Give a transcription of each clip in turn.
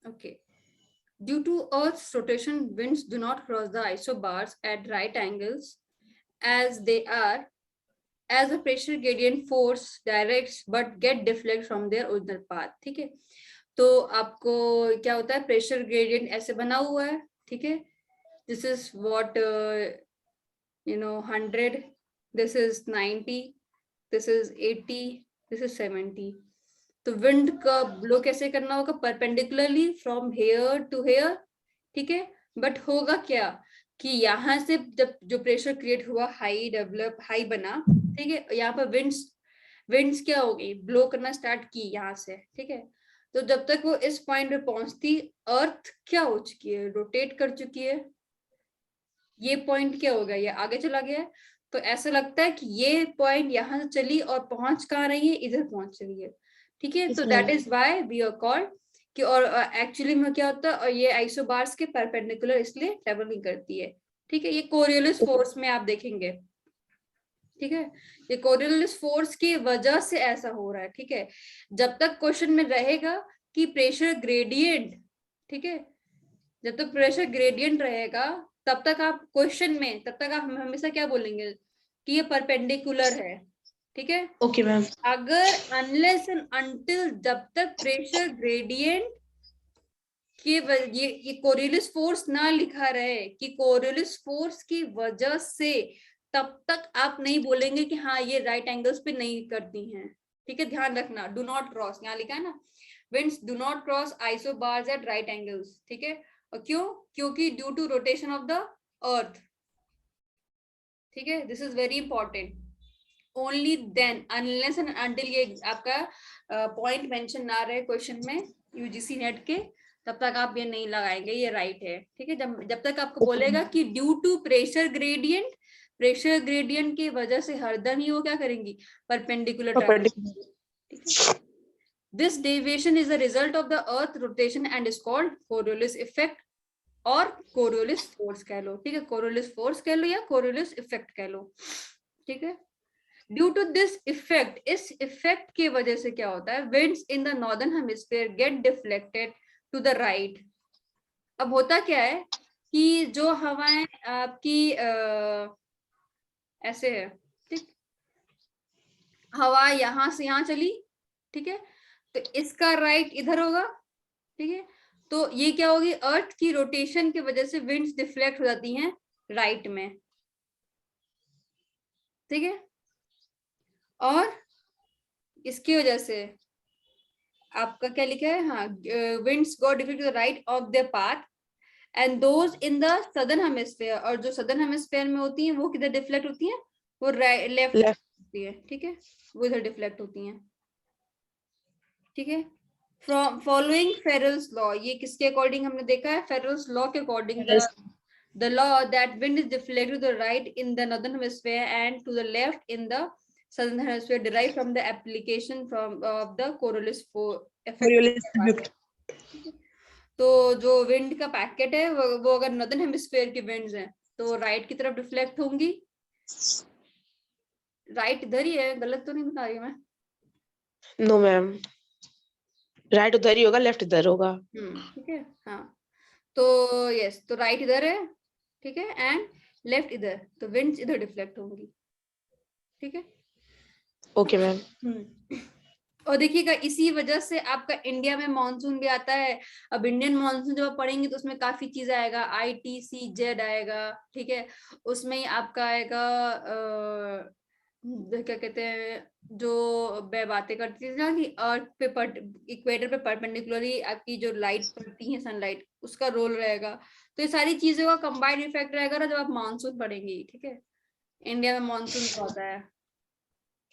Okay. Due to Earth's rotation, winds do not cross the isobars at right angles as they are, as the pressure gradient force directs but get deflect from their original path. ठीक है, तो आपको क्या होता है, pressure gradient ऐसे बना हुआ है, ठीक है, this is what 100, this is 90, this is 80, this is 70. तो विंड का ब्लो कैसे करना होगा, perpendicularly from here to here, ठीक है, बट होगा क्या कि यहाँ से जब जो प्रेशर क्रिएट हुआ, हाई डेवलप, हाई बना, ठीक है, यहाँ पर विंड्स क्या हो गई, ब्लो करना स्टार्ट की यहाँ से, ठीक है, तो जब तक वो इस पॉइंट पे पहुंचती, अर्थ क्या हो चुकी है, रोटेट कर चुकी है, ये पॉइंट क्या हो गया, ये आगे चला गया है, तो ऐसा लगता है कि ये पॉइंट यहाँ से चली और पहुंच कहाँ रही है, इधर पहुंच रही है, ठीक है, तो that is why we are called कि, और एक्चुअली में क्या होता है, और ये आइसोबार्स के परपेंडिकुलर इसलिए ट्रेवलिंग करती है, ठीक है, ये कोरियोलिस फोर्स में आप देखेंगे, ठीक है, ये कोरियोलिस फोर्स की वजह से ऐसा हो रहा है, ठीक है, जब तक क्वेश्चन में रहेगा कि प्रेशर ग्रेडियंट, ठीक है, जब तक प्रेशर ग्रेडियंट रहेगा तब तक आप क्वेश्चन में, तब तक आप हमेशा क्या बोलेंगे कि ये परपेंडिकुलर है, ठीक है, ओके मैम। अगर अनलेस एंड अनटिल जब तक प्रेशर ग्रेडियंट कि ये कोरियोलिस फोर्स ना लिखा रहे कि कोरियोलिस फोर्स की वजह से, तब तक आप नहीं बोलेंगे कि हाँ ये राइट एंगल्स पे नहीं करती हैं, ठीक है, ध्यान रखना, डू नॉट क्रॉस, यहाँ लिखा है ना, winds do not cross isobars at right angles, ठीक है, और क्यों, क्योंकि due to rotation of the earth, ठीक है, this is very important, only then unless and until ये आपका पॉइंट मेंशन ना रहे क्वेश्चन में यूजीसी नेट के, तब तक आप ये नहीं लगाएंगे ये राइट है, ठीक है, जब तक आपको बोलेगा कि ड्यू टू प्रेशर ग्रेडियंट की वजह से हरदम ही वो क्या करेंगी, परपेंडिकुलर ट्रैवल, ठीक है, this deviation is the result of the earth rotation and is called Coriolis effect और कोरियोलिस फोर्स कह लो, ठीक है, कोरियोलिस फोर्स कह लो या कोरियोलिस इफेक्ट कह लो, ठीक है, ड्यू टू दिस इफेक्ट, इस इफेक्ट की वजह से क्या होता है, winds in the northern hemisphere get deflected to the right. अब होता क्या है कि जो हवाएं आपकी ऐसे है, ठीक, हवा यहां से यहां चली, ठीक है, तो इसका राइट इधर होगा, ठीक है, तो ये क्या होगी, अर्थ की रोटेशन की वजह से विंड्स डिफ्लेक्ट हो जाती हैं राइट में, ठीक है, और इसकी वजह से आपका क्या लिखा है, हाँ, winds go deflect to the right of the path and those in the southern hemisphere, और जो सदर्न हेमिस्फीयर में होती हैं वो किधर डिफ्लेक्ट होती हैं, वो लेफ्ट होती है, ठीक है, वो इधर डिफ्लेक्ट होती हैं, ठीक है, फ्रॉम फॉलोइंग फेरल्स लॉ, ये किसके अकॉर्डिंग हमने देखा है, फेरल्स लॉ के according, the law that wind is deflected to the right in the northern hemisphere and to the left in the southern hemisphere derived from the application from of the Coriolis effect. तो जो wind का packet है वो अगर northern hemisphere की winds हैं तो right की तरफ डिफ्लेक्ट होंगी, राइट इधर ही है, गलत तो नहीं बता रही मैं, नो मैम, राइट उधर ही होगा, लेफ्ट इधर होगा, ठीक है, हाँ, तो यस, तो राइट इधर है, ठीक है, एंड लेफ्ट इधर, तो विंड्स इधर डिफ्लेक्ट होंगी, ठीक है, ओके मैम। और देखिएगा इसी वजह से आपका इंडिया में मानसून भी आता है, अब इंडियन मानसून जब आप पढ़ेंगे तो उसमें काफी चीज आएगा, ITCZ आएगा, ठीक है, उसमें ही आपका आएगा क्या कहते हैं, जो बातें करती थी ना कि अर्थ पे इक्वेटर पे परपेंडिकुलरली आपकी जो लाइट पड़ती है सनलाइट, उसका रोल रहेगा, तो ये सारी चीजों का कंबाइंड इफेक्ट रहेगा ना जब आप मानसून पढ़ेंगे, ठीक है, इंडिया में मानसून होता है,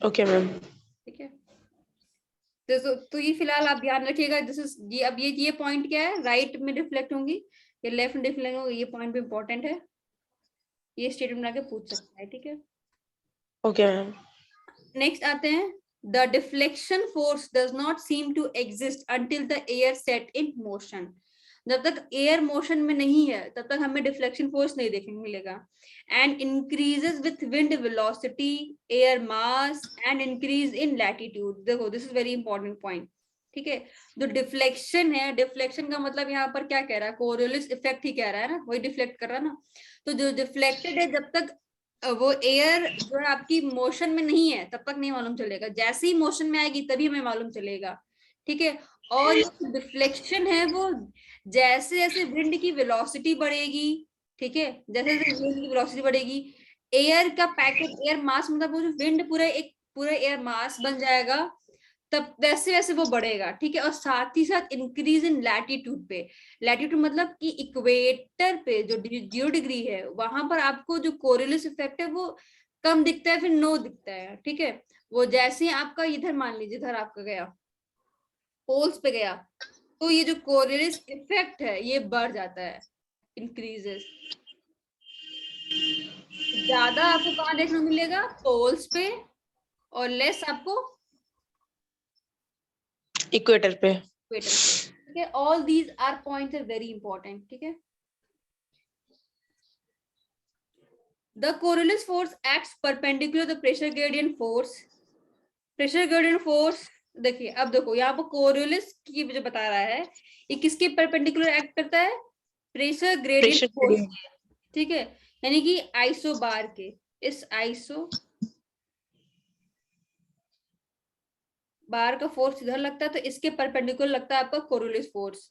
ओके मैम। ठीक है, तो ये फिलहाल आप ध्यान रखिएगा, दिस इज ये, अब ये पॉइंट क्या है, राइट में रिफ्लेक्ट होंगी या लेफ्ट में रिफ्लेक्ट होंगी, ये पॉइंट भी इंपॉर्टेंट है, ये स्टेटमेंट आके पूछ सकता है, ठीक है, ओके मैम। नेक्स्ट आते हैं, the deflection force does not seem to exist until the air set in motion, जब तक एयर मोशन में नहीं है तब तक हमें डिफ्लेक्शन फोर्स नहीं देखने को मिलेगा, and increases with wind velocity, air mass and increase in latitude, देखो this is very important point, ठीक है। जो डिफ्लेक्शन है, डिफ्लेक्शन का मतलब यहाँ पर क्या कह रहा है, कोरियोलिस इफेक्ट ही कह रहा है ना, वही डिफ्लेक्ट कर रहा है ना। तो जो डिफ्लेक्टेड है, जब तक वो एयर जो है आपकी मोशन में नहीं है तब तक नहीं मालूम चलेगा, जैसे ही मोशन में आएगी तभी हमें मालूम चलेगा, ठीक है। और जो डिफ्लेक्शन है वो जैसे जैसे विंड की वेलोसिटी बढ़ेगी, ठीक है, जैसे जैसे विंड की वेलोसिटी बढ़ेगी, एयर का पैकेट, एयर मास मतलब वो जो विंड पूरा एक पूरा एयर मास बन जाएगा, तब वैसे वैसे वो बढ़ेगा, ठीक है। और साथ ही साथ इंक्रीज इन लैटिट्यूड पे, लैटिट्यूड मतलब कि इक्वेटर पे जो 0 डिग्री है वहां पर आपको जो कोरियोलिस इफेक्ट है वो कम दिखता है, फिर नो दिखता है, ठीक है। वो जैसे ही आपका इधर मान लीजिए, इधर आपका गया पोल्स पे गया, तो ये जो कोरियोलिस इफेक्ट है ये बढ़ जाता है, इंक्रीजेस। ज्यादा आपको कहाँ देखने को मिलेगा, पोल्स पे, और लेस आपको इक्वेटर पे। इक्वेटर पे, ठीक है। All these are points are very important, ठीक है। The Coriolis force acts perpendicular to the pressure gradient force. Pressure gradient force, देखिए अब देखो यहाँ पर कोरियोलिस की जो बता रहा है, ये किसके परपेंडिकुलर एक्ट करता है, pressure gradient pressure force gradient. के, ठीक है। यानी कि आइसो बार के, इस आइसो बार का फोर्स इधर लगता है, तो इसके परपेंडिकुलर लगता है आपका कोरियोलिस फोर्स,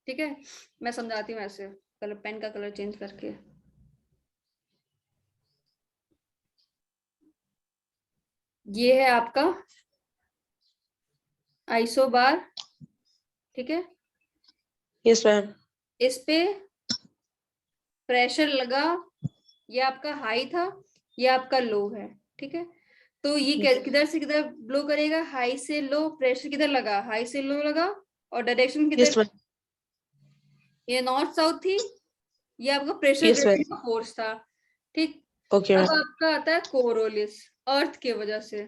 ठीक है। मैं समझाती हूँ ऐसे, कलर पेन का कलर चेंज करके। ये है आपका आइसो बार, ठीक है। Yes ma'am. इस पे प्रेशर लगा, ये आपका हाई था, ये आपका लो है, ठीक है। तो ये किधर से किधर ब्लो करेगा, हाई से लो, प्रेशर किधर लगा, हाई से लो लगा, और डायरेक्शन किधर, यस मैम। ये नॉर्थ साउथ थी, ये आपका प्रेशर यस मैम। ग्रेडियंट का फोर्स था, ठीक। ओके अब मैम। आपका आता है कोरोलिस, अर्थ के वजह से,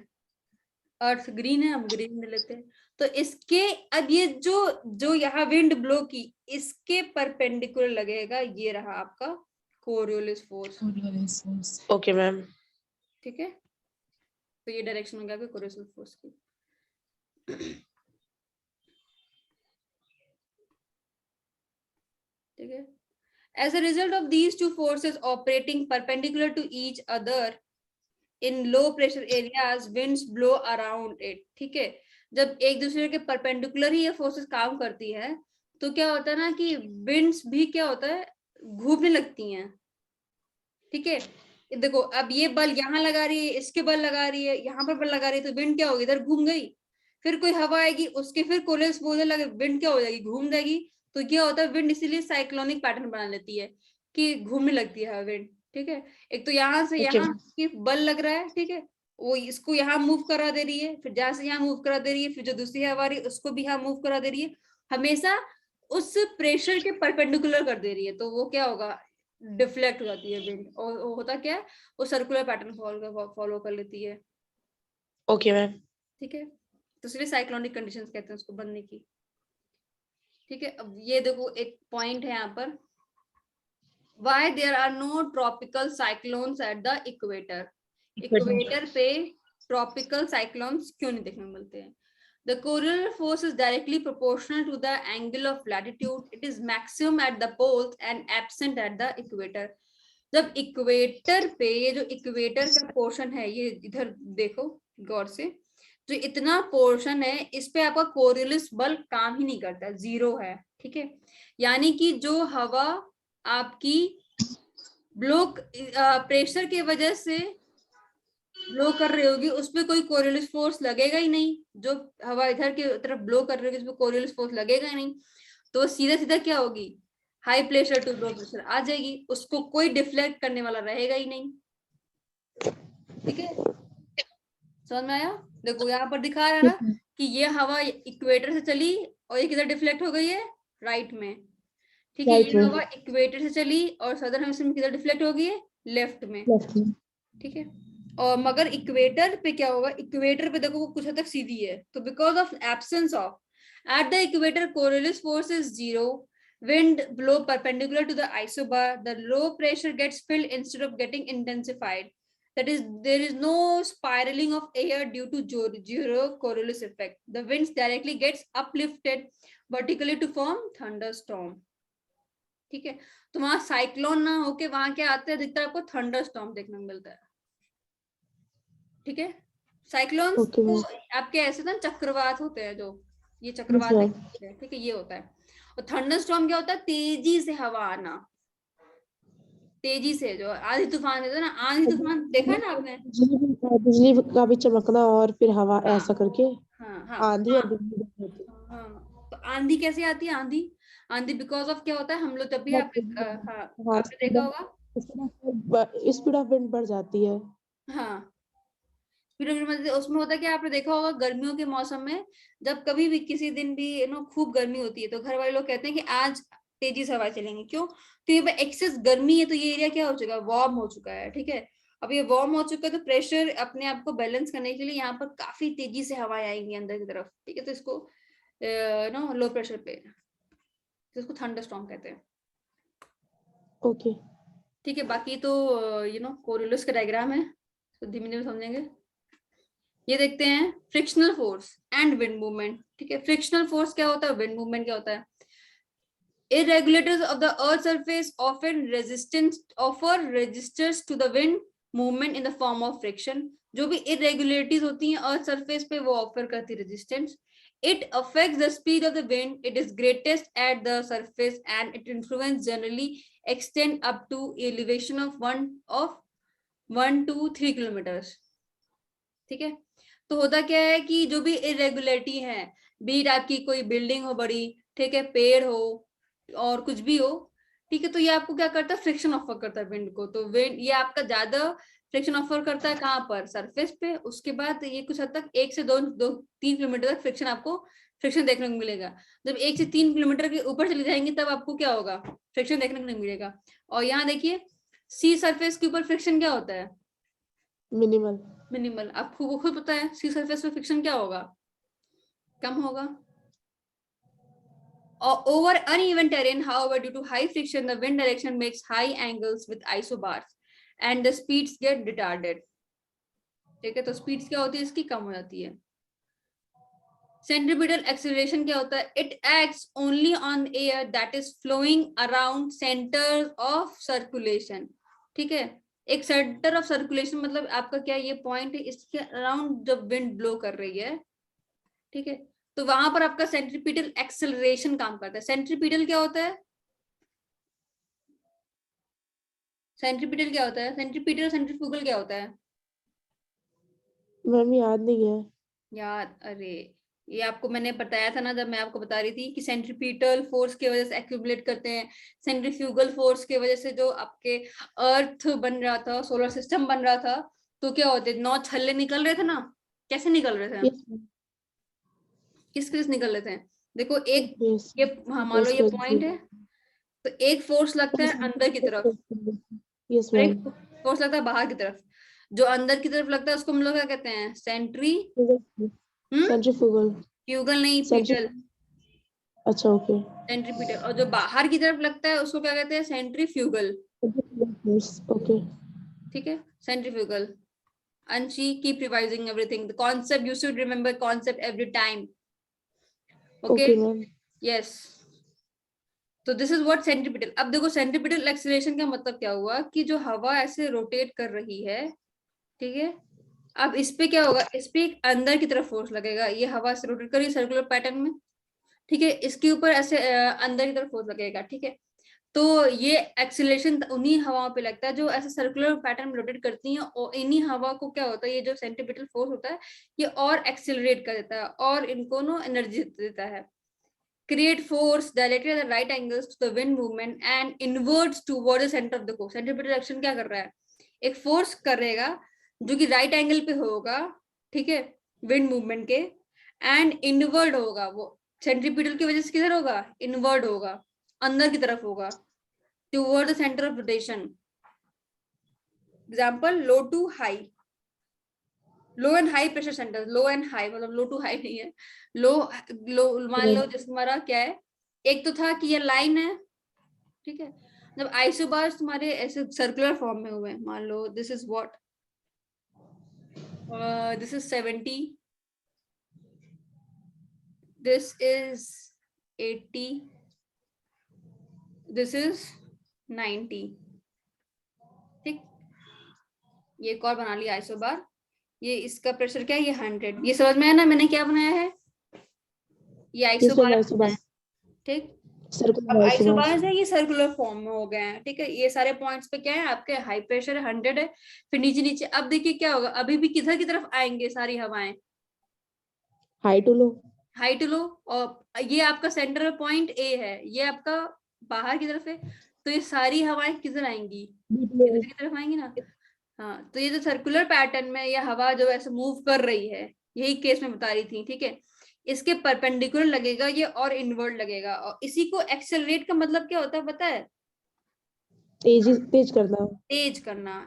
अर्थ ग्रीन है, हम ग्रीन में लेते हैं। तो इसके, अब ये जो जो यहाँ विंड ब्लो की, इसके परपेंडिकुलर लगेगा, ये रहा आपका कोरियोलिस फोर्स, ओके मैम। ठीक है। तो ये डायरेक्शन हो गया कोरियोलिस फोर्स की, ठीक है। As a result of these two forces operating perpendicular to each other in low pressure areas, winds blow around it, ठीक है। जब एक दूसरे के परपेंडिकुलर ही ये फोर्सेस काम करती है, तो क्या होता है ना कि विंड्स भी क्या होता है, घूमने लगती हैं, ठीक है। देखो अब ये बल यहाँ लगा रही है, इसके बल लगा रही है, यहाँ पर बल लगा रही है, तो विंड क्या होगी, इधर घूम गई। फिर कोई हवा आएगी, उसके फिर कोरियोलिस बोलने लगे, विंड क्या हो जाएगी, घूम जाएगी। तो क्या होता है, विंड इसीलिए साइक्लोनिक पैटर्न बना लेती है कि घूमने लगती है विंड, ठीक है। एक तो यहाँ से ओके यहाँ मैम। की बल लग रहा है, ठीक है, वो इसको यहाँ मूव करा दे रही है, फिर जहां से यहाँ मूव करा दे रही है, फिर जो दूसरी हवा आ रही है उसको भी यहाँ मूव करा दे रही है, हमेशा उस प्रेशर के परपेंडिकुलर कर दे रही है। तो वो क्या होगा, डिफ्लेक्ट हो जाती है विंड, और वो होता क्या है, वो सर्कुलर पैटर्न फॉलो कर लेती है, ओके मैम। ठीक है। तो इसलिए साइक्लोनिक कंडीशंस कहते हैं उसको बनने की, ठीक है। अब ये देखो एक पॉइंट है यहाँ पर, why there are no tropical cyclones at the equator, equator पे ट्रॉपिकल साइक्लोन्स क्यों नहीं देखने को मिलते हैं। The coronal force is directly proportional to the angle of latitude. It is maximum at the poles and absent at the equator. जब equator पे, ये जो इक्वेटर का पोर्शन है, ये इधर देखो गौर से, जो इतना पोर्शन है इस पे आपका कोरियोलिस बल काम ही नहीं करता, जीरो है, ठीक है। यानी कि जो हवा आपकी ब्लो प्रेशर के वजह से ब्लो कर रही होगी, उसपे कोई कोरियोलिस फोर्स लगेगा ही नहीं, जो हवा इधर की तरफ ब्लो कर रही होगी उसपे कोरियोलिस फोर्स लगेगा ही नहीं, तो सीधा सीधा क्या होगी, high pressure to low pressure आ जाएगी, उसको कोई डिफ्लेक्ट करने वाला रहेगा ही नहीं, ठीक है। समझ में आया, देखो यहाँ पर दिखा रहा है ना कि ये हवा इक्वेटर से चली और ये किधर डिफ्लेक्ट हो गई है, राइट में, ठीक है। ये हवा इक्वेटर से चली और सदर्न हेमिस्फीयर में किधर डिफ्लेक्ट हो गई है, लेफ्ट में, ठीक है। और मगर इक्वेटर पे क्या होगा, इक्वेटर पे देखो वो कुछ हद तक सीधी है, तो because of absence of at the equator Coriolis force is zero, wind blow perpendicular to the isobar, the low pressure gets filled instead of getting intensified. that is there is no spiraling of air due to zero Coriolis effect. The winds directly gets uplifted vertically to form thunderstorm. ठीक है, तो वहां cyclone ना होके वहां क्या आता है, दिखता है आपको थंडरस्टॉर्म देखने को मिलता है. ठीक है, साइक्लोन्स ओके को मैम. आपके ऐसे ना चक्रवात होते हैं, जो ये यस चक्रवात मैम. है, ठीक है, ये होता है. और थंडरस्टॉर्म क्या होता है, तेजी से हवा आना, तेजी से, जो आंधी तूफान होता है ना, आंधी तूफान देखा है ना आपने. बिजली का भी चमकना और फिर हवा हाँ ऐसा करके हाँ हाँ आंधी हाँ और बिजली होती है. हाँ. तो आंधी कैसे आती है, आंधी आंधी बिकॉज ऑफ क्या होता है, हम लोग जब भी बहुत आप तेजी से. हाँ हाँ, आपने देखा होगा. स्पीड ऑफ विंड बढ़ जाती है. हाँ, फिर उसमें होता है कि आपने देखा होगा गर्मियों के मौसम में, जब कभी भी किसी दिन भी खूब गर्मी होती है, तो घर वाले लोग कहते हैं कि आज तेजी से हवा चलेंगे. क्यों, तो ये एक्सेस गर्मी है, तो ये एरिया क्या हो चुका है, वार्म हो चुका है. ठीक है, अब ये वार्म हो चुका है, तो प्रेशर अपने आप को बैलेंस करने के लिए यहाँ पर काफी तेजी से हवाएं आएंगी अंदर की तरफ. ठीक है, तो इसको लो प्रेशर पे, तो इसको थंडरस्टॉर्म कहते हैं. ओके. ठीक है, बाकी तो कोरियोलिस का डायग्राम है, तो धीमे धीमे समझेंगे. ये देखते हैं frictional force and wind movement. ठीक है, फ्रिक्शनल फोर्स क्या होता है, विंड मूवमेंट क्या होता है. Irregularities of the earth's surface often offer resistors to the wind movement in the form of friction. जो भी irregularities होती हैं अर्थ सरफेस पे, वो ऑफर करती है resistance. It affects the speed of the wind. It is greatest at the surface and it influence generally extend up to elevation of 1 to 3 kilometers. ठीक है, तो होता क्या है कि जो भी इरेगुलरिटी है, बीट आपकी कोई बिल्डिंग हो बड़ी, ठीक है, पेड़ हो और कुछ भी हो, ठीक है, तो ये आपको क्या करता है, फ्रिक्शन ऑफर करता है विंड को. तो विंड ये आपका ज्यादा फ्रिक्शन ऑफर करता है कहाँ पर, सरफेस पे. उसके बाद ये कुछ हद तक 1 से 2-3 किलोमीटर तक फ्रिक्शन आपको फ्रिक्शन देखने को मिलेगा. जब 1 से 3 किलोमीटर के ऊपर चले जाएंगे तब आपको क्या होगा, फ्रिक्शन देखने को नहीं मिलेगा. और यहाँ देखिए सी सरफेस के ऊपर फ्रिक्शन क्या होता है, मिनिमल. मिनिमल. आपको खुद पता है सी सरफेस पे फ्रिक्शन क्या होगा, कम होगा. Over uneven terrain, however, due to high friction, the wind direction makes high angles with isobars and the speeds get retarded. ठीक है, तो स्पीड्स क्या होती है इसकी, कम हो जाती है. सेंट्रीपिटल एक्सेलरेशन क्या होता है, it acts only on air that is flowing around centre of circulation. ठीक है, एक सेंटर ऑफ सर्कुलेशन मतलब आपका क्या ये पॉइंट है, इसके अराउंड जब विंड ब्लो कर रही है, ठीक है, तो वहां पर आपका सेंट्रीपिटल एक्सेलरेशन काम करता है. सेंट्रीपिटल क्या होता है, सेंट्रीपिटल क्या होता है, सेंट्रीपिटल सेंट्रीफ्यूगल क्या होता है मैम याद नहीं है. यार. अरे ये आपको मैंने बताया था ना, जब मैं आपको बता रही थी कि सेंट्रीपिटल फोर्स की वजह से एक्यूमुलेट करते हैं, सेंट्रीफ्यूगल फोर्स की वजह से जो आपके अर्थ बन रहा था, सोलर सिस्टम बन रहा था, तो क्या होते 9 छल्ले निकल रहे थे ना, कैसे निकल रहे थे, यस. किस किस निकल रहे थे. देखो एक यस. ये, हाँ मान लो ये यस. पॉइंट है, तो एक फोर्स लगता है अंदर की तरफ यस और मैम. एक फोर्स लगता है बाहर की तरफ. जो अंदर की तरफ लगता है उसको हम लोग क्या कहते हैं, सेंट्री सेंट्रीफ्यूगल. फ्यूगल नहीं, सेंट्री. पीटल. अच्छा. ओके. सेंट्रीपिटल. और जो बाहर की तरफ लगता है उसको क्या कहते हैं, सेंट्रीफ्यूगल. ओके. ठीक है, centrifugal. Anshi, keep revising everything. The concept, you should remember concept every time. Okay? Okay ma'am. Yes. तो दिस इज व्हाट सेंट्रीपिटल. अब देखो सेंट्रीपिटल एक्सीलरेशन का मतलब क्या हुआ कि जो हवा ऐसे रोटेट कर रही है, ठीक है, अब इस पे क्या होगा, इस पे एक अंदर की तरफ फोर्स लगेगा, ये हवा से रोटेट कर रही है सर्कुलर पैटर्न में, ठीक है, इसके ऊपर ऐसे अंदर की तरफ फोर्स लगेगा. ठीक है, तो ये एक्सीलरेशन उन्हीं हवाओं पे लगता है जो ऐसे सर्कुलर पैटर्न में रोटेट करती हैं, और इन्हीं हवा को क्या होता है, ये जो सेंट्रीपिटल फोर्स होता है ये और एक्सीलरेट कर देता है और इनको नो एनर्जी देता है. Create force directed at the right angles to the wind movement and inverts toward the centre of the course. Centripetal action क्या कर रहा है, एक फोर्स करेगा जो कि राइट एंगल पे होगा, ठीक है, विंड मूवमेंट के, एंड इनवर्ड होगा. वो सेंट्रीपिटल की वजह से किधर होगा, इनवर्ड होगा, अंदर की तरफ होगा, toward the center of rotation. Example, low to high. Low and high pressure centre. Low and high मतलब लो टू हाई नहीं है, लो लो मान लो जैसे हमारा क्या है, एक तो था कि ये लाइन है, ठीक है, जब आइसोबार्स तुम्हारे ऐसे सर्कुलर फॉर्म में हुए, मान लो this is what, This is 70. This is 80. This is 90. ठीक, ये एक और बना लिया आइसोबार। ये इसका प्रेशर क्या है, ये 100। ये समझ में आया ना मैंने क्या बनाया है, ये आइसोबार। ठीक, अब आइसोबार्स है ये सर्कुलर फॉर्म में हो गए हैं। ठीक है, ये सारे पॉइंट्स पे क्या है आपके, हाई प्रेशर 100 है, फिर नीचे नीचे। अब देखिए क्या होगा, अभी भी किधर की तरफ आएंगे सारी हवाएं, high to low. High to low. और ये आपका सेंट्रल पॉइंट ए है, ये आपका बाहर की तरफ है, तो ये सारी हवाएं किधर आएंगी, इधर की तरफ आएंगी ना। हाँ, तो ये जो सर्कुलर पैटर्न में ये हवा जो ऐसे मूव कर रही है, यही केस में बता रही थी। ठीक है, इसके परपेंडिकुलर लगेगा ये और इनवर्ड लगेगा। और इसी को एक्सेलरेट का मतलब क्या होता है पता है, तेज करना, तेज करना,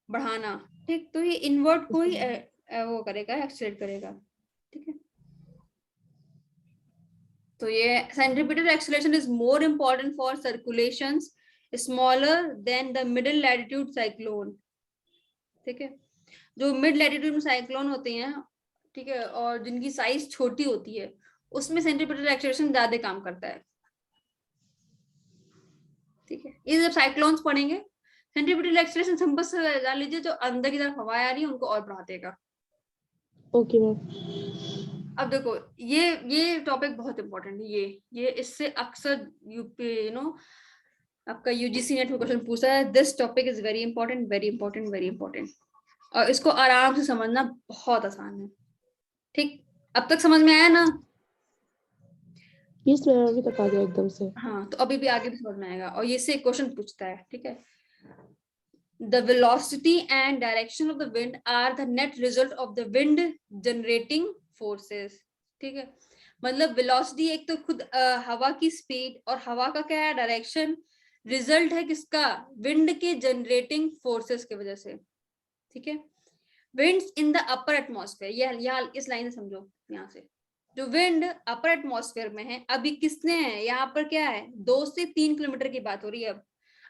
बढ़ाना। ठीक, तो ये इनवर्ड को ही वो करेगा, एक्सेलरेट करेगा। ठीक है, तो ये centripetal acceleration is more important for circulations smaller than the middle latitude cyclone. ठीक है, जो मिड लैटिट्यूड में साइक्लोन होते हैं, ठीक है, और जिनकी साइज छोटी होती है, उसमें सेंट्रीपिटल एक्सेलरेशन ज्यादा काम करता है। ठीक है, ये जब साइक्लोन्स पढ़ेंगे, सेंट्रीपिटल एक्सेलरेशन सिंपल से जान लीजिए, जो अंदर की तरफ हवा आ रही है उनको और बढ़ा देगा। Okay ma'am. अब देखो, ये टॉपिक बहुत इंपॉर्टेंट है। ये इससे अक्सर यूपी आपका यूजीसी नेट में क्वेश्चन पूछा है। This topic is very important, very important, very important, और इसको आराम से समझना बहुत आसान है। ठीक, अब तक समझ में आया ना? यस मैम, अभी तक आ गया एकदम से। हाँ, तो अभी भी आगे भी समझ में आएगा। और ये से क्वेश्चन पूछता है। ठीक है, the velocity and direction of the wind are the net result of the wind generating forces। ठीक है, मतलब वेलोसिटी एक तो खुद हवा की स्पीड, और हवा का क्या है, डायरेक्शन, रिजल्ट है किसका, विंड के जनरेटिंग फोर्सेस की वजह से। ठीक है, winds in the upper atmosphere, ये यहाँ इस लाइन से समझो। यहाँ से जो विंड अपर एटमॉस्फेयर में है, अभी किसने है यहाँ पर, क्या है, 2 से 3 किलोमीटर की बात हो रही है। अब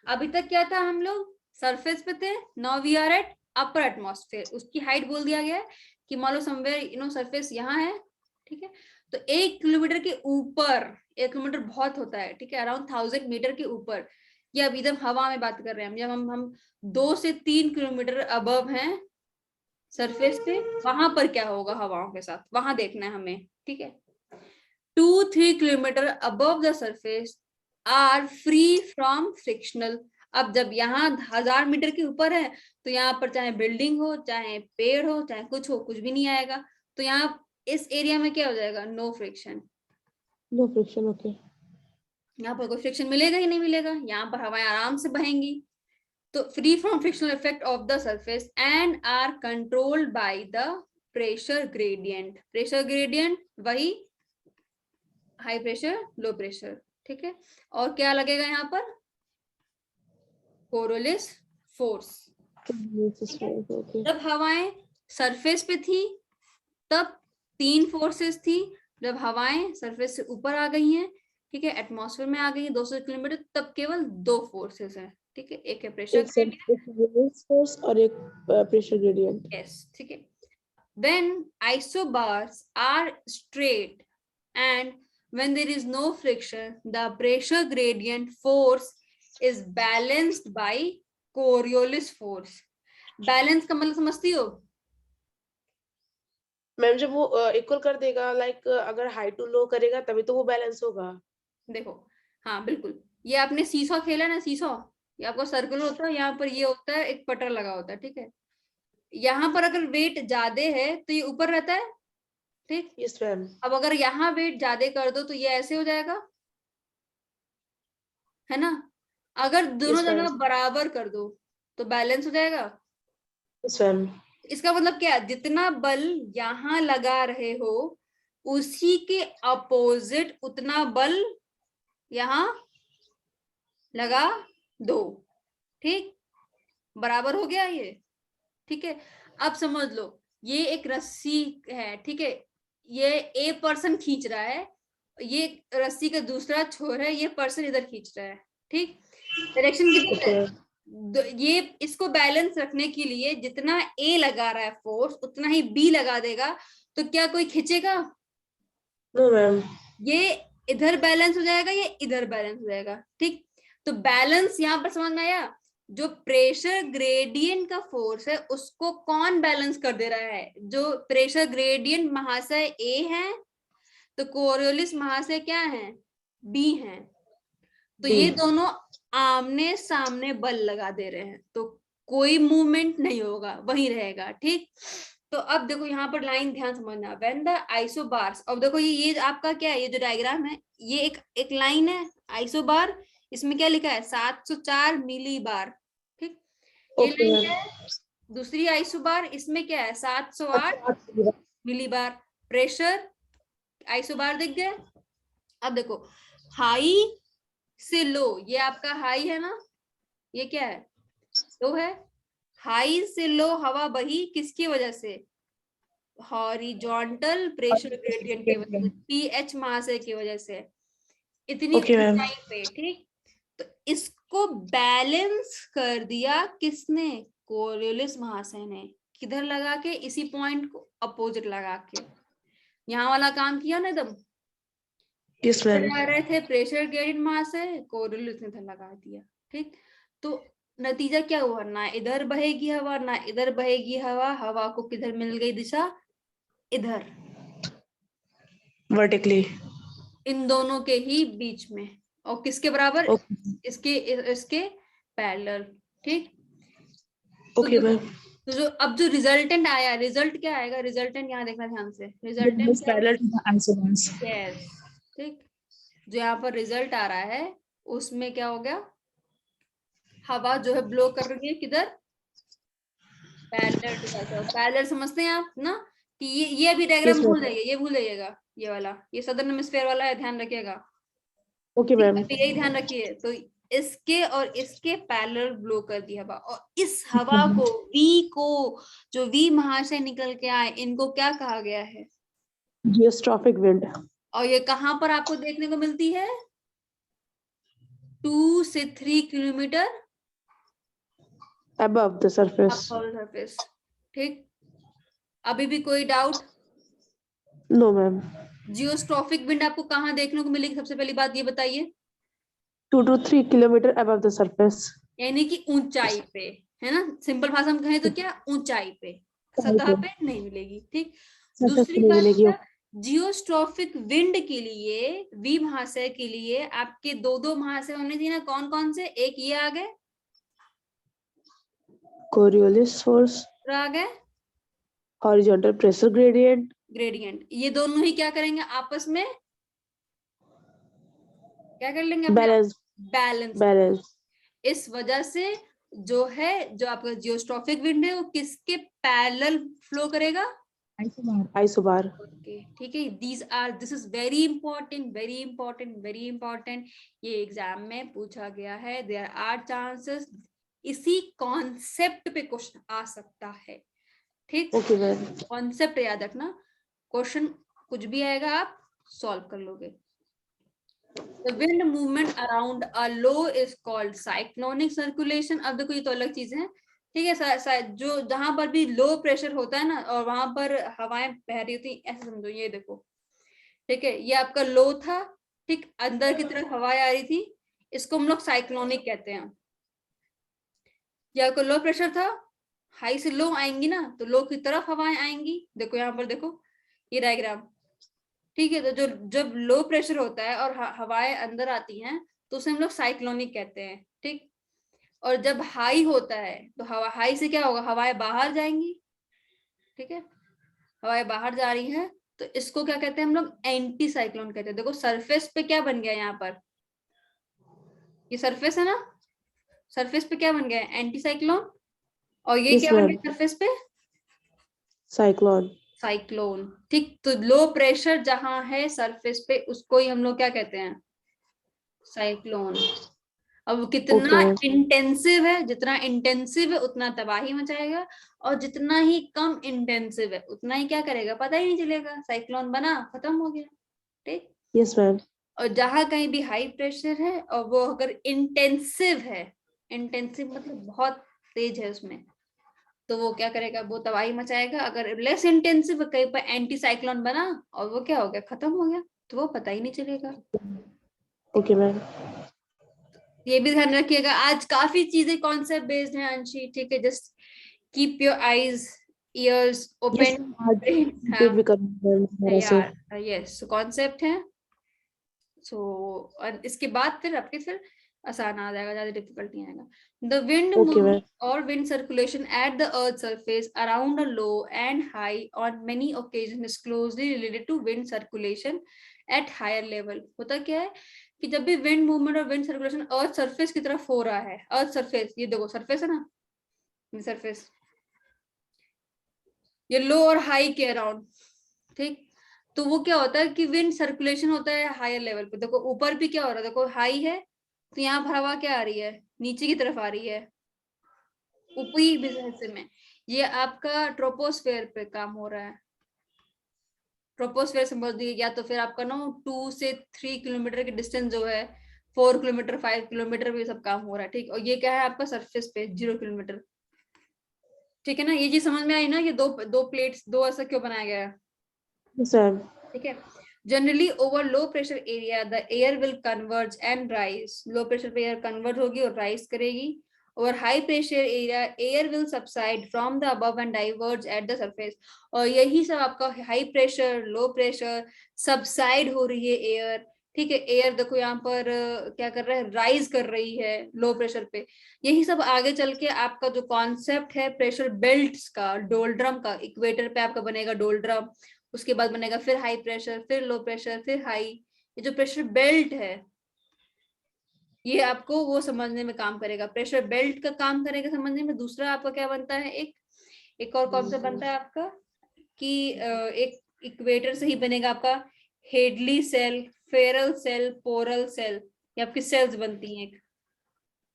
अभी तक क्या था, हम लोग सरफेस पे थे, now we are at upper atmosphere. उसकी हाइट बोल दिया गया है कि मान लो समवेयर सरफेस यहाँ है। ठीक है, तो 1 किलोमीटर के ऊपर, 1 किलोमीटर बहुत होता है, ठीक है, अराउंड 1000 मीटर के ऊपर, या अभी एकदम हवा में बात कर रहे हैं जब हम 2 से 3 किलोमीटर अबव हैं सरफेस पे, वहां पर क्या होगा हवाओं के साथ, वहां देखना है हमें। ठीक है, 2-3 kilometre above the surface are free from frictional. अब जब यहाँ 1000 मीटर के ऊपर है, तो यहाँ पर चाहे बिल्डिंग हो, चाहे पेड़ हो, चाहे कुछ हो, कुछ भी नहीं आएगा। तो यहाँ इस एरिया में क्या हो जाएगा, no friction. No friction, okay. यहाँ पर कोई फ्रिक्शन मिलेगा ही नहीं मिलेगा, यहाँ पर हवाएं आराम से बहेंगी। तो free from frictional effect of the surface and are controlled by the pressure gradient. Pressure gradient वही हाई प्रेशर, लो प्रेशर। ठीक है, और क्या लगेगा यहाँ पर, कोरोलिस फोर्स। जब हवाएं सरफेस पे थी तब 3 फोर्सेस थी, जब हवाएं सरफेस से ऊपर आ गई हैं, ठीक है, एटमॉस्फेयर में आ गई है 200 किलोमीटर, तब केवल 2 फोर्सेस हैं। ठीक है, एक है प्रेशर ग्रेडियंट फोर्स और एक प्रेशर ग्रेडियंट। यस, ठीक है। When isobars are straight and when there is no friction, the pressure gradient force is balanced by Coriolis force। Balance का मतलब समझती हो? मैम जब वो इक्वल कर देगा, लाइक अगर हाई टू लो करेगा तभी तो वो बैलेंस होगा। देखो, हाँ बिल्कुल, ये आपने सीसॉ खेला ना, सीसॉ, ये आपका सर्कल होता है, यहाँ पर ये होता है, एक पटर लगा होता है। ठीक है, यहाँ पर अगर वेट ज्यादा है तो ये ऊपर रहता है। ठीक, यस मैम। अब अगर यहाँ वेट ज्यादा कर दो तो ये ऐसे हो जाएगा, है ना। अगर दोनों जगह बराबर कर दो तो बैलेंस हो जाएगा। Yes ma'am. इसका मतलब क्या, जितना बल यहाँ लगा रहे हो उसी के अपोजिट उतना बल यहाँ लगा दो। ठीक, बराबर हो गया ये। ठीक है, अब समझ लो, ये एक रस्सी है। ठीक है, ये ए पर्सन खींच रहा है, ये रस्सी का दूसरा छोर है, ये पर्सन इधर खींच रहा है। ठीक, डायरेक्शन किधर है, ये इसको बैलेंस रखने के लिए जितना ए लगा रहा है फोर्स उतना ही बी लगा देगा, तो क्या कोई खींचेगा? No ma'am. ये इधर बैलेंस हो जाएगा, ये इधर बैलेंस हो जाएगा, ठीक। तो बैलेंस यहाँ पर समझ में आया? जो प्रेशर ग्रेडियंट का फोर्स है उसको कौन बैलेंस कर दे रहा है? जो प्रेशर ग्रेडियंट महाशय ए है, तो कोरियोलिस महाशय क्या है? बी है। तो ये दोनों आमने सामने बल लगा दे रहे हैं, तो कोई मूवमेंट नहीं होगा, वहीं रहेगा, ठीक। तो अब देखो यहाँ पर लाइन ध्यान समझना, व्हेन द आइसोबार्स, अब देखो ये आपका क्या है, ये जो डायग्राम है ये एक लाइन है आइसोबार, इसमें क्या लिखा है? 704 मिली बार, ठीक। ये लाइन क्या है? दूसरी आइसोबार, इसमें क्या है? 708 मिली बार। प्रेशर आइसोबार दिख गए। अब देखो हाई से लो, ये आपका हाई है ना, ये क्या है? लो है। हाई से लो हवा बही किसकी वजह से? हॉरिजॉन्टल प्रेशर ग्रेडियंट की वजह से, पीएच महाशय की वजह से, इतनी ऊंचाई पे, ठीक। तो इसको बैलेंस कर दिया किसने? कोरियोलिस महाशय ने। किधर लगा के? इसी पॉइंट को अपोजिट लगा के। यहाँ वाला काम किया ना एकदम। Yes ma'am. लगा रहे थे प्रेशर ग्रेडियंट महाशय, कोरियोलिस ने इधर लगा दिया, ठीक। तो नतीजा क्या हुआ? ना इधर बहेगी हवा ना इधर बहेगी हवा, हवा को किधर मिल गई दिशा? इधर, वर्टिकली, इन दोनों के ही बीच में। और किसके बराबर? इसके इसके पैरेलल, ठीक। Okay ma'am. तो जो अब जो रिजल्टेंट आया, रिजल्ट क्या आएगा? रिजल्टेंट यहाँ देखना ध्यान से, resultant parallel to the isobars. Yes, ठीक। जो यहाँ पर रिजल्ट आ रहा है उसमें क्या हो गया? हवा जो है ब्लो कर रही है किधर? पैरेलल टू द, पैरेलल समझते हैं आप ना? कि ये अभी डायग्राम भूल जाइए, ये भूल जाइएगा, ये वाला, ये सदर्न हेमिस्फीयर वाला है, ध्यान रखिएगा। Okay ma'am. यही ध्यान रखिए। तो इसके और इसके पैरेलल ब्लो कर दी हवा, और इस हवा को वी को, जो वी महाशय निकल के आए, इनको क्या कहा गया है? Geostrophic wind. और ये कहां पर आपको देखने को मिलती है? 2 से 3 kilometre above the surface. Surface, ठीक। अभी भी कोई doubt? No ma'am. Geostrophic wind आपको कहाँ देखने को मिलेगी? सबसे पहली बात ये बताइए। 2 to 3 kilometre above the surface. यानी कि ऊंचाई पे, है ना? सिंपल भाषा में कहें तो क्या? ऊंचाई पे, सतह पे नहीं मिलेगी, ठीक। दूसरी बात, जियोस्ट्रॉफिक विंड के लिए, वी महाशय के लिए आपके दो महाशय होने चाहिए ना? कौन कौन से? एक ये आ गए, कोरियोलिस फोर्स, आ गए हॉरिजॉन्टल प्रेशर ग्रेडियंट, ये दोनों ही क्या करेंगे आपस में? क्या कर लेंगे? बैलेंस। बैलेंस। इस वजह से जो है, जो आपका जियोस्ट्रॉफिक विंड है वो किसके पैरेलल फ्लो करेगा? आइसोबार। ओके, ठीक है। This is very important, very important, very important. ये एग्जाम में पूछा गया है। देयर आर चांसेस इसी कॉन्सेप्ट पे क्वेश्चन आ सकता है, ठीक। Okay ma'am. कॉन्सेप्ट याद रखना, क्वेश्चन कुछ भी आएगा आप सॉल्व कर लोगे। The wind movement around a low is called cyclonic circulation। अब देखो ये तो अलग चीज है, ठीक है। जो जहां पर भी लो प्रेशर होता है ना और वहां पर हवाएं बह रही होती, ऐसे समझो, ये देखो, ठीक है। ये आपका लो था, ठीक, अंदर की तरफ हवाएं आ रही थी, इसको हम लोग साइक्लोनिक कहते हैं। ये आपका लो प्रेशर था, हाई से लो आएंगी ना, तो लो की तरफ हवाएं आएंगी। देखो यहाँ पर देखो ये डायग्राम, ठीक है। तो जो जब लो प्रेशर होता है और हवाएं अंदर आती हैं तो उसे हम लोग साइक्लोनिक कहते हैं, ठीक। और जब हाई होता है तो हवा, हाई से क्या होगा? हवाएं बाहर जाएंगी, ठीक है। हवाएं बाहर जा रही हैं तो इसको क्या कहते हैं हम लोग? एंटी साइक्लोन कहते हैं। देखो सरफेस पे क्या बन गया यहाँ पर? ये सरफेस है ना, सरफेस पे क्या बन गया? Anti cyclone. और ये क्या बन गया सरफेस पे? साइक्लोन। साइक्लोन, ठीक। तो लो प्रेशर जहां है सरफेस पे उसको ही हम लोग क्या कहते हैं? साइक्लोन। अब कितना इंटेंसिव है, जितना इंटेंसिव है उतना तबाही मचाएगा, और जितना ही कम इंटेंसिव है उतना ही क्या करेगा? पता ही नहीं चलेगा, साइक्लोन बना, खत्म हो गया, ठीक। Yes ma'am. और जहां कहीं भी हाई प्रेशर है और वो अगर इंटेंसिव है इंटेंसिव मतलब बहुत तेज है उसमें, तो वो क्या करेगा, वो तबाही मचाएगा। अगर लेस इंटेंसिव कहीं पर एंटी साइक्लोन बना और वो क्या हो गया, खत्म हो गया, तो वो पता ही नहीं चलेगा। Okay ma'am. ये भी ध्यान रखिएगा, आज काफी चीजें कॉन्सेप्ट बेस्ड हैं अंशी, ठीक है। Just keep your eyes ears yes open. आज रिपीट भी करूंगा मैम से। यार यस, कॉन्सेप्ट है। सो इसके बाद फिर आपके फिर आसान आ जाएगा, ज्यादा डिफिकल्ट नहीं आएगा। The wind okay ma'am. or wind circulation at the earth's surface around a low and high on many occasions is closely related to wind circulation at higher level। होता क्या है कि जब भी विंड मूवमेंट और wind circulation earth surface की तरफ हो रहा है, अर्थ सरफेस, ये देखो सरफेस है ना, ये सरफेस, ये लो और हाई के अराउंड, ठीक। तो वो क्या होता है कि विंड सर्कुलेशन होता है हायर लेवल पे। देखो ऊपर भी क्या हो रहा है, देखो हाई है तो यहाँ पर हवा क्या आ रही है, नीचे की तरफ आ रही है, ऊपरी हिस्से में। ये आपका ट्रोपोस्फेयर पे काम हो रहा है। ट्रोपोस्फेयर समझ लीजिए, या तो फिर आपका ना 2 से 3 किलोमीटर की डिस्टेंस जो है, 4 किलोमीटर 5 किलोमीटर भी सब काम हो रहा है, ठीक। और ये क्या है आपका सरफेस पे 0 किलोमीटर, ठीक है ना। ये चीज समझ में आई ना, ये दो दो प्लेट्स, दो ऐसा क्यों बनाया गया है, यस मैम। ठीक है। Generally over low pressure area the air will converge and rise. Low pressure पे एयर कन्वर्ट होगी और राइज करेगी। और high pressure area air will subside from the above and diverge at the surface. और यही सब आपका high pressure, low pressure, subside हो रही है एयर, ठीक है। एयर देखो यहाँ पर क्या कर रहा है, राइज कर रही है लो प्रेशर पे। यही सब आगे चल के आपका जो कॉन्सेप्ट है प्रेशर बेल्ट्स का, डोलड्रम का, इक्वेटर पे आपका बनेगा डोलड्रम, उसके बाद बनेगा फिर हाई प्रेशर, फिर लो प्रेशर, फिर हाई। ये जो प्रेशर बेल्ट है ये आपको वो समझने में काम करेगा, प्रेशर बेल्ट का काम करेगा समझने में। दूसरा आपका क्या बनता है, एक और कॉन्सेप्ट बनता है आपका कि एक इक्वेटर से ही बनेगा आपका Hadley cell, Ferrel cell, polar cell, ये आपकी सेल्स बनती हैं एक,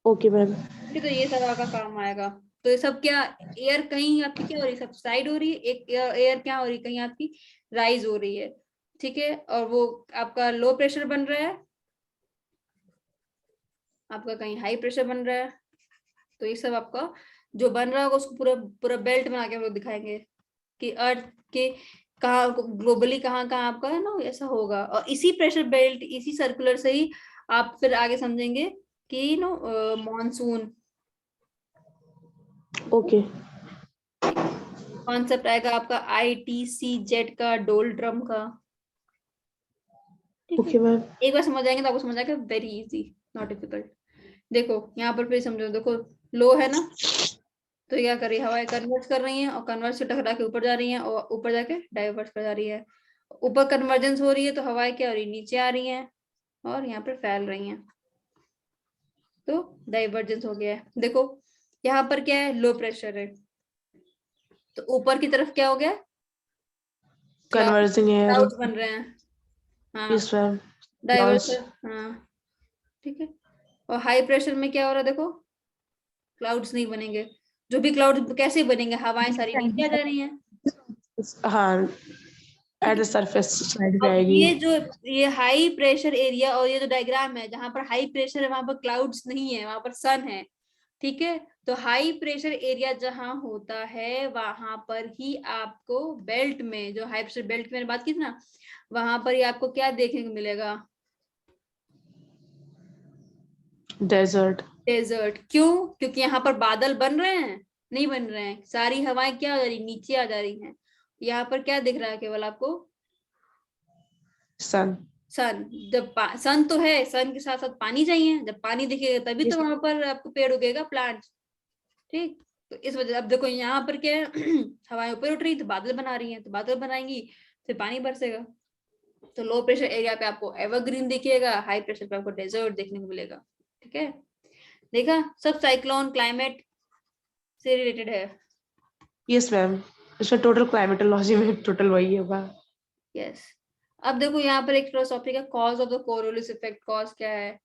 ओके मैम। तो ये सब आपका काम आएगा। तो ये सब क्या, एयर कहीं आपकी क्या हो रही है, सबसाइड हो रही है, एक एयर क्या हो रही है, कहीं आपकी राइज हो रही है, ठीक है। और वो आपका लो प्रेशर बन रहा है, आपका कहीं हाई प्रेशर बन रहा है। तो ये सब आपका जो बन रहा होगा उसको पूरा पूरा बेल्ट बना के हम लोग दिखाएंगे कि अर्थ के कहाँ ग्लोबली कहाँ कहाँ आपका है ना ऐसा होगा। और इसी प्रेशर बेल्ट, इसी सर्कुलर से ही आप फिर आगे समझेंगे कि नो मॉनसून, ओके। कॉन्सेप्ट आएगा आपका ITC जेट का, डोलड्रम का, ठीक है। Okay ma'am. एक बार समझ आएंगे तो आपको समझ आएगा, वेरी इजी, नॉट डिफिकल्ट। देखो यहाँ पर फिर समझो, देखो लो है ना, तो क्या कर रही है, हवाएं कन्वर्ट कर रही हैं और कन्वर्ट से टकरा के ऊपर जा रही हैं और ऊपर जाके डाइवर्ट कर जा रही है। ऊपर कन्वर्जेंस हो रही है तो हवाएं क्या हो रही है, नीचे आ रही हैं और यहाँ पर फैल रही हैं, तो डाइवर्जेंस हो गया है। देखो यहाँ पर क्या है, लो प्रेशर है, तो ऊपर की तरफ क्या हो गया, कन्वर्जिंग एयर। क्लाउड्स बन रहे हैं, हाँ यस मैम। क्लाउड्स। डाइवर्स, हाँ ठीक है। और हाई प्रेशर में क्या हो रहा है, देखो क्लाउड्स नहीं बनेंगे। जो भी क्लाउड कैसे बनेंगे, हवाएं सारी नीचे आ जा रही हैं, हाँ ठीक एट द है। सरफेस साइड पे अब आएगी। ये जो ये हाई प्रेशर एरिया और ये जो डायग्राम है, जहां पर हाई प्रेशर है वहां पर क्लाउड्स नहीं है, वहां पर सन है, ठीक है। तो हाई प्रेशर एरिया जहां होता है वहां पर ही आपको बेल्ट में, जो हाई प्रेशर बेल्ट की मैंने बात की थी ना, वहां पर ही आपको क्या देखने को मिलेगा, डेजर्ट। डेजर्ट। क्यों, क्योंकि यहाँ पर बादल बन रहे हैं, नहीं बन रहे हैं, सारी हवाएं क्या हो जा रही, नीचे आ जा रही हैं। यहाँ पर क्या दिख रहा है केवल आपको, सन। सन। जब सन तो है, सन के साथ साथ पानी चाहिए, जब पानी दिखेगा तभी तो वहां पर आपको पेड़ उगेगा, प्लांट, ठीक। तो इस वजह, अब देखो यहाँ पर क्या है हवाएं ऊपर उठ रही तो बादल बना रही हैं, तो बादल बनाएंगी फिर पानी बरसेगा। तो लो प्रेशर एरिया पे आपको एवरग्रीन दिखेगा, हाई प्रेशर पे आपको डेजर्ट देखने को मिलेगा, ठीक है। देखा, सब साइक्लोन क्लाइमेट से रिलेटेड है। Yes ma'am. इसमें टोटल क्लाइमेटोलॉजी में टोटल वही होगा। यस। अब देखो यहाँ पर एक टॉपिक है, cause of the Coriolis effect. Cause क्या है,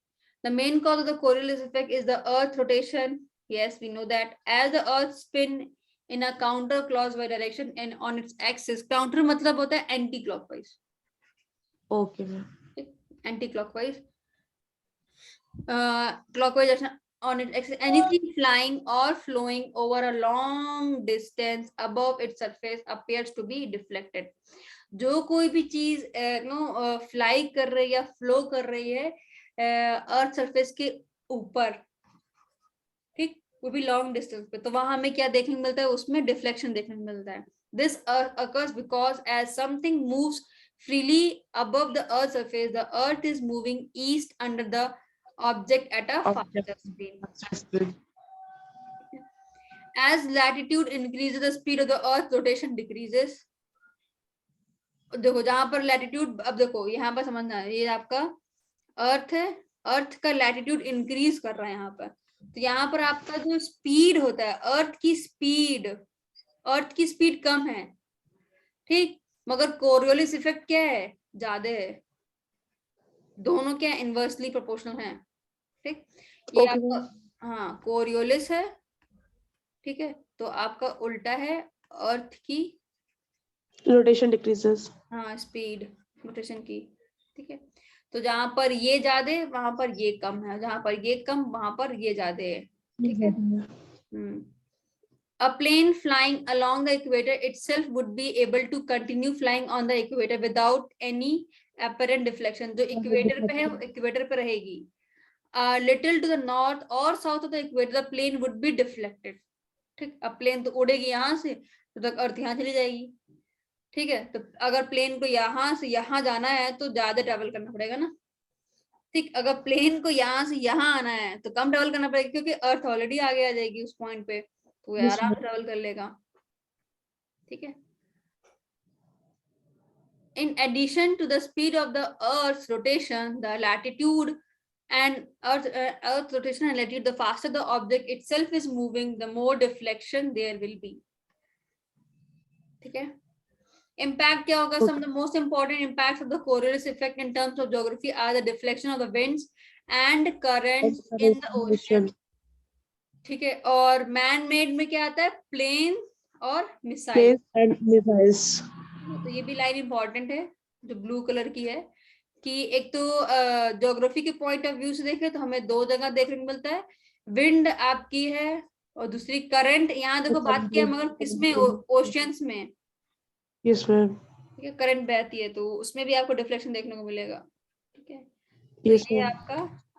the main cause of the Coriolis effect is the earth rotation. Yes we know that, as the earth spin in a counter clockwise direction and on its axis. Counter मतलब होता है anti clockwise, okay ma'am. Anti clockwise, clockwise on its axis, anything flying or flowing over a long distance above its surface appears to be deflected. जो कोई भी चीज fly कर रही है या फ्लो कर रही है अर्थ सरफेस के ऊपर, ठीक, वो भी लॉन्ग डिस्टेंस पे, तो वहां हमें क्या देखने को मिलता है, उसमें डिफ्लेक्शन देखने को मिलता है. This occurs because as something moves freely above the earth surface, the earth is moving east under the object at a faster speed. As latitude increases, the speed of the earth rotation decreases. देखो जहां पर latitude, अब देखो यहाँ पर समझना है, ये आपका अर्थ है, अर्थ का लैटिट्यूड इंक्रीज कर रहा है यहाँ पर, तो यहाँ पर आपका जो स्पीड होता है, अर्थ की स्पीड कम है, ठीक, मगर कोरियोलिस इफेक्ट क्या है, ज्यादा है. दोनों क्या इनवर्सली प्रोपोर्शनल है, ठीक. ये आपका हाँ कोरियोलिस है, ठीक है, तो आपका उल्टा है, अर्थ की रोटेशन डिक्रीजेस, हाँ स्पीड रोटेशन की, ठीक है. तो जहां पर ये ज्यादा है वहां पर ये कम है, जहां पर ये कम वहां पर ये ज्यादा है, ठीक है. A plane flying along the equator itself would be able to continue flying on the equator without any apparent deflection. जो इक्वेटर पे है वो इक्वेटर पे रहेगी. Little to the north or south of the equator, the plane would be deflected. ठीक, अब plane तो उड़ेगी यहाँ से तो तक अर्थ यहाँ चली जाएगी, ठीक है. तो अगर प्लेन को यहाँ से यहाँ जाना है तो ज्यादा ट्रेवल करना पड़ेगा ना, ठीक. अगर प्लेन को यहाँ से यहाँ आना है तो कम ट्रेवल करना पड़ेगा, क्योंकि अर्थ ऑलरेडी आगे आ जाएगी उस पॉइंट पे, तो वो आराम से ट्रेवल कर लेगा, ठीक है. In addition to the speed of the Earth's rotation, the latitude and Earth rotation and latitude, the faster the object itself is moving, the more deflection there will be. ठीक है. Impact क्या होगा? Some of the most important impacts of the Coriolis effect in terms of geography are the deflection of the winds and currents in the ocean. ठीक है. और man made में क्या आता है? प्लेन और मिसाइल्स. तो ये भी लाइन इंपॉर्टेंट है जो ब्लू कलर की है, कि एक तो ज्योग्राफी के पॉइंट ऑफ व्यू से देखें तो हमें दो जगह देखने को मिलता है, विंड आपकी है और दूसरी करंट. यहाँ देखो बात किया मगर किसमें, ओशियंस में. Yes ma'am. ठीक है, करंट बहती है तो उसमें भी आपको डिफ्लेक्शन देखने को मिलेगा, ठीक है. तो ये आपका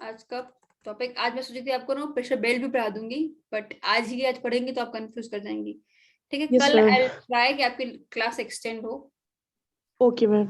आज का टॉपिक. आज मैं सोची थी आपको ना प्रेशर बेल्ट भी पढ़ा दूंगी, बट आज पढ़ेंगी तो आप कंफ्यूज कर जाएंगी, ठीक है. कल आई ट्राई कि आपकी क्लास एक्सटेंड हो. Okay ma'am.